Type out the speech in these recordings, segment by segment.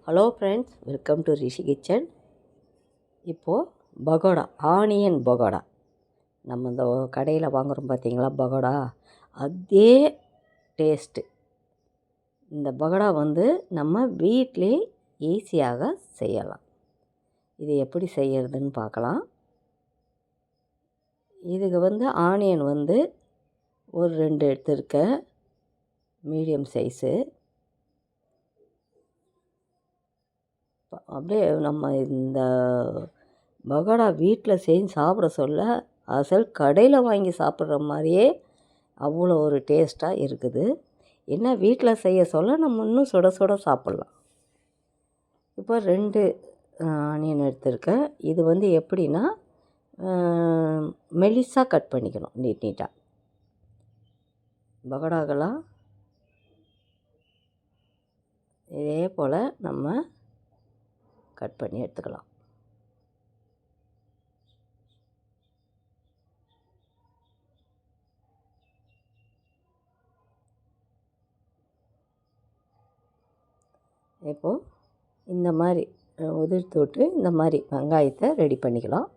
Hello friends, welcome to Rishi kitchen. இப்போது pakoda, onion pakoda நம்ம இந்த கடையில் வாங்குகிறோம் பார்த்தீங்களா பகோடா, அதே டேஸ்ட்டு. இந்த பகோடா நம்ம வீட்டிலே ஈஸியாக செய்யலாம். இது எப்படி செய்கிறதுன்னு பார்க்கலாம். இதுக்கு ஆனியன் ஒரு 2 எடுத்துருக்கேன், மீடியம் சைஸு. அப்படியே நம்ம இந்த பகோடா வீட்டில் செஞ்சு சாப்பிட சொல்ல அசல் கடையில் வாங்கி சாப்பிட்ற மாதிரியே அவ்வளோ ஒரு டேஸ்ட்டாக இருக்குது. என்ன வீட்டில் செய்ய சொல்ல நம்ம இன்னும் சுட சுட சாப்பிட்லாம். இப்போ 2 ஆனியன் எடுத்திருக்கேன். இது எப்படின்னா மெலிசாக கட் பண்ணிக்கணும், நீட்டாக. பகோடாக்கெல்லாம் இதே போல் நம்ம கட் பண்ணி எடுத்துக்கலாம். இப்போது இந்த மாதிரி உதிர்த்து விட்டு இந்த மாதிரி வெங்காயத்தை ரெடி பண்ணிக்கலாம்.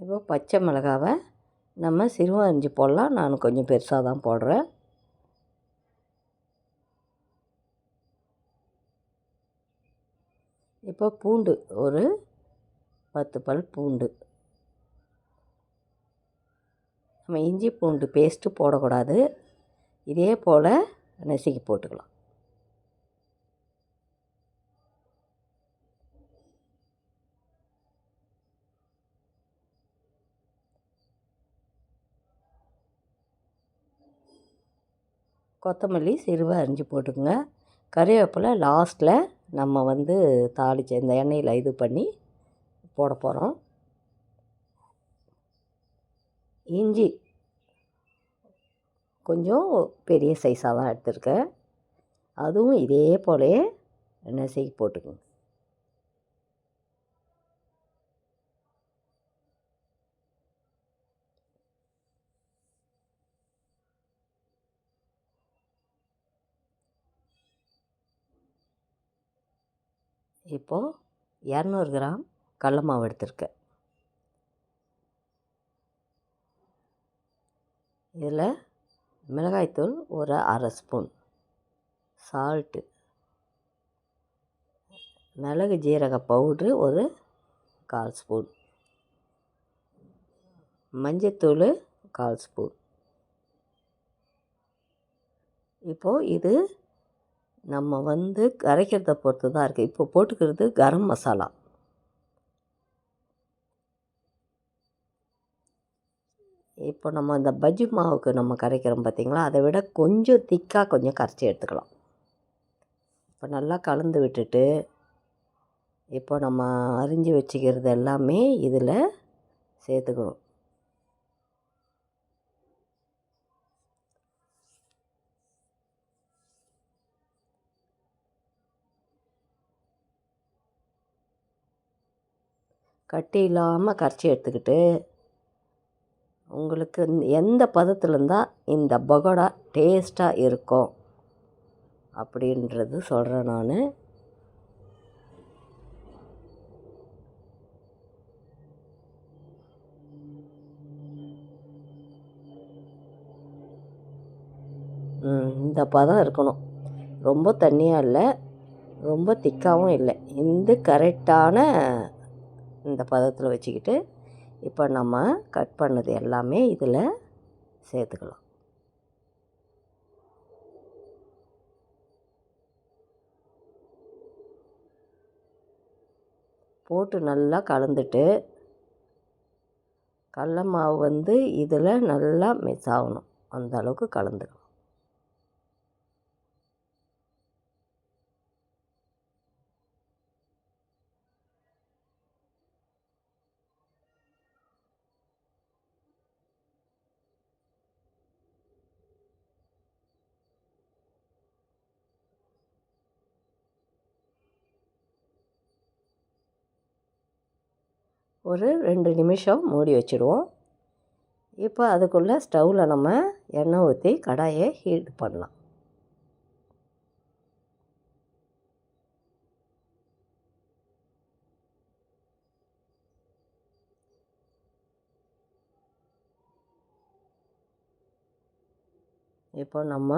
இப்போ பச்சை மிளகாவை நம்ம சிறுவ அரிஞ்சு போடலாம். நான் கொஞ்சம் பெருசாக தான் போடுறேன். இப்போ பூண்டு ஒரு 10 பல் பூண்டு. நம்ம இஞ்சி பூண்டு பேஸ்ட்டு போடக்கூடாது, இதே போல் நசுக்கி போட்டுக்கலாம். கொத்தமல்லி சிறுவ அரிஞ்சு போட்டுக்கோங்க. கறிவேப்பிலை லாஸ்ட்டில் நம்ம தாளித்து இந்த எண்ணெயில் இது பண்ணி போட போகிறோம். இஞ்சி கொஞ்சம் பெரிய சைஸாக தான் எடுத்திருக்கேன், அதுவும் இதே போலே நசுக்கி போட்டுக்கோங்க. இப்போது 200 கிராம் கடல மாவு எடுத்திருக்கேன். இதில் மிளகாய்த்தூள் ஒரு 1/2 ஸ்பூன், சால்ட்டு, மிளகு ஜீரக பவுட்ரு ஒரு 1/4 ஸ்பூன், மஞ்சத்தூள் 1/4 ஸ்பூன். இப்போது இது நம்ம கரைக்கிறத பொறுத்து தான் இருக்குது. இப்போ போட்டுக்கிறது கரம் மசாலா. இப்போ நம்ம இந்த பஜ்ஜி மாவுக்கு நம்ம கரைக்கிறோம் பார்த்திங்களா, அதை விட கொஞ்சம் திக்காக கொஞ்சம் கரைச்சி எடுத்துக்கலாம். இப்போ நல்லா கலந்து விட்டுட்டு இப்போ நம்ம அரிஞ்சு வச்சுக்கிறது எல்லாமே இதில் சேர்த்துக்கணும். கட்டி இல்லாமல் கரைச்சி எடுத்துக்கிட்டு உங்களுக்கு எந்த பதத்தில் இருந்தால் இந்த பகோடா டேஸ்ட்டாக இருக்கும் அப்படின்றது சொல்கிறேன் நான். இந்த பதம் இருக்கணும். ரொம்ப தண்ணியாக இல்லை, ரொம்ப திக்காகவும் இல்லை. இந்த கரெக்டான இந்த பதத்தில் வச்சுக்கிட்டு இப்போ நம்ம கட் பண்ணது எல்லாமே இதில் சேர்த்துக்கலாம். போட்டு நல்லா கலந்துட்டு கடல மாவு இதில் நல்லா மிக்ஸ் ஆகணும், அந்த அளவுக்கு கலந்துக்கலாம். ஒரு 2 நிமிஷம் மூடி வச்சுடுவோம். இப்போ அதுக்குள்ளே ஸ்டவ்வில் நம்ம எண்ணெய் ஊற்றி கடாயை ஹீட் பண்ணலாம். இப்போ நம்ம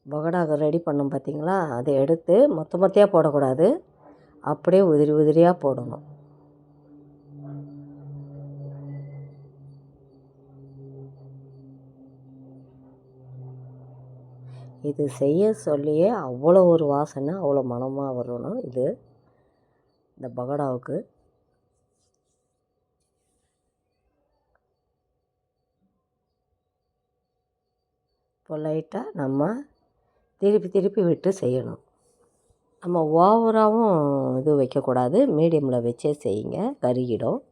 பகோடா ரெடி பண்ணோம் பார்த்திங்களா, அதை எடுத்து மொத்தையாக போடக்கூடாது, அப்படியே உதிரி உதிரியாக போடணும். இது செய்ய சொல்லியே அவ்வளோ ஒரு வாசனை, அவ்வளோ மணமாக வரணும் இந்த பகோடாவுக்கு. இப்போ லைட்டாக நம்ம திருப்பி விட்டு செய்யணும். நம்ம ஓவராகவும் இது வைக்கக்கூடாது, மீடியமில் வச்சே செய்யுங்க, கருகிடும்.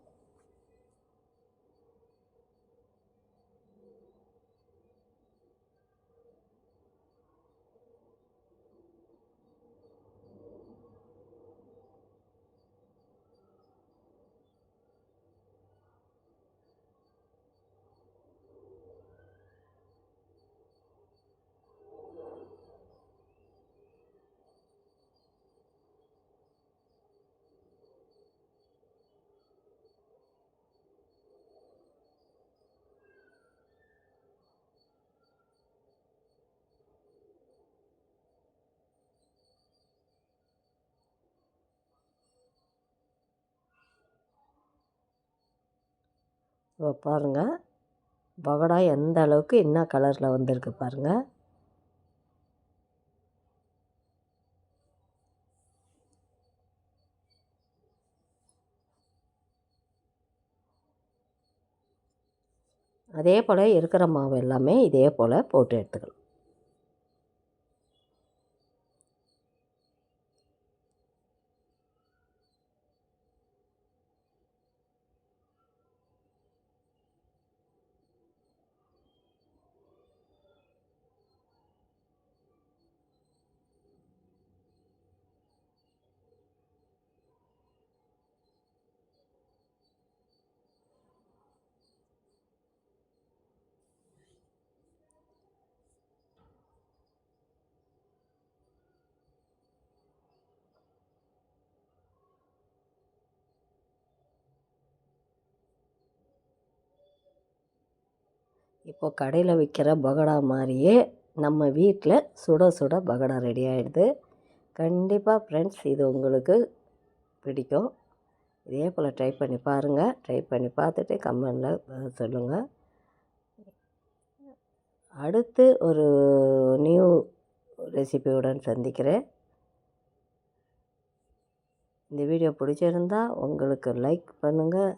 இப்போ பாருங்கள், பகோடா எந்த அளவுக்கு என்ன கலரில் வந்திருக்கு பாருங்கள். அதே போல் இருக்கிற மாவு எல்லாமே இதே போல் போட்டு எடுத்துக்கலாம். இப்போ கடையில் விற்கிற பகோடா மாதிரியே நம்ம வீட்டில் சுட சுட பகோடா ரெடி ஆகிடுது. கண்டிப்பாக ஃப்ரெண்ட்ஸ், இது உங்களுக்கு பிடிக்கும். இதே போல் ட்ரை பண்ணி பாருங்கள். ட்ரை பண்ணி பார்த்துட்டு கமெண்டில் சொல்லுங்கள். அடுத்து ஒரு நியூ ரெசிபியுடன் சந்திக்கிறேன். இந்த வீடியோ பிடிச்சிருந்தா உங்களுக்கு லைக் பண்ணுங்கள்,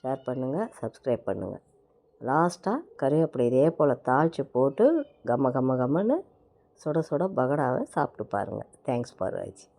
ஷேர் பண்ணுங்கள், சப்ஸ்கிரைப் பண்ணுங்கள். லாஸ்ட்டாக கறிவேப்பிலை இதே போல் தாளித்து போட்டு கம்மன்னு சுட சுட பகோடாவை சாப்பிட்டு பாருங்கள். தேங்க்ஸ் ஃபார் வாட்சிங்.